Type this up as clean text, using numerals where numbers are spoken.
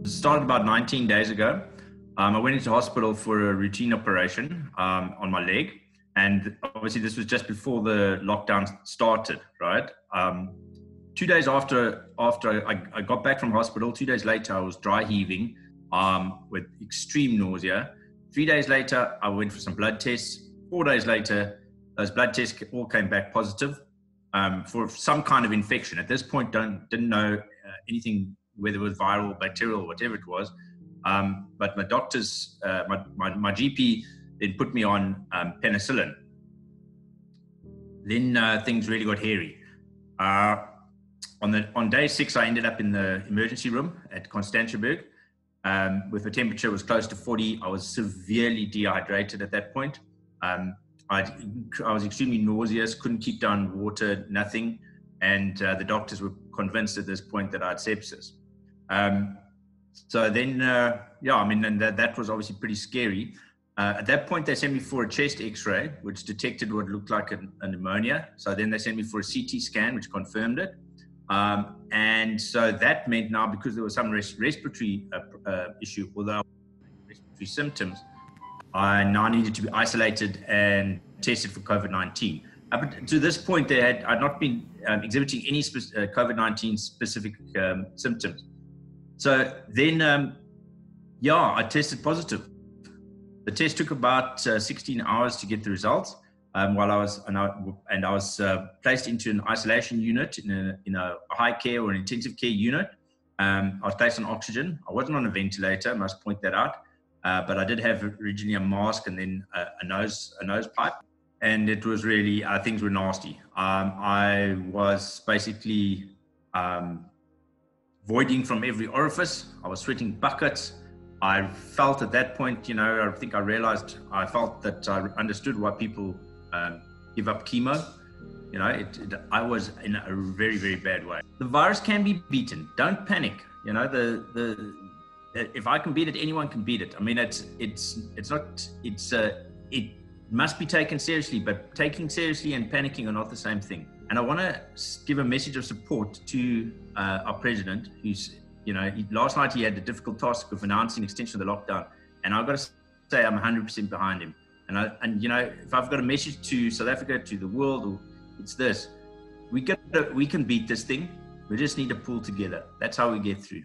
Started about 19 days ago. I went into hospital for a routine operation on my leg. And obviously this was just before the lockdown started, right? 2 days after I got back from hospital, 2 days later, I was dry heaving with extreme nausea. 3 days later, I went for some blood tests. 4 days later, those blood tests all came back positive for some kind of infection. At this point, didn't know anything, whether it was viral, bacterial, or whatever it was. But my doctors, my GP, then put me on penicillin. Then things really got hairy. On day 6, I ended up in the emergency room at Constantiaberg with the temperature was close to 40. I was severely dehydrated at that point. I was extremely nauseous, couldn't keep down water, nothing. And the doctors were convinced at this point that I had sepsis. So then, that was obviously pretty scary. At that point, they sent me for a chest x-ray, which detected what looked like a pneumonia. So then they sent me for a CT scan, which confirmed it. And so that meant now, because there was some respiratory issue, although respiratory symptoms, I now needed to be isolated and tested for COVID-19. But to this point, I'd not been exhibiting any COVID-19 specific symptoms. So then, I tested positive. The test took about 16 hours to get the results. While I was placed into an isolation unit in a high care or an intensive care unit. I was placed on oxygen. I wasn't on a ventilator, I must point that out. But I did have originally a mask and then a nose pipe. And it was really, things were nasty. I was basically voiding from every orifice. I was sweating buckets. I felt at that point, I think I felt that I understood why people give up chemo. I was in a very, very bad way. The virus can be beaten. Don't panic. If I can beat it, anyone can beat it. I mean, it must be taken seriously, but taking seriously and panicking are not the same thing. And I want to give a message of support to our president, who's, last night he had the difficult task of announcing extension of the lockdown. And I've got to say I'm 100% behind him. And if I've got a message to South Africa, to the world, it's this: we can beat this thing. We just need to pull together. That's how we get through.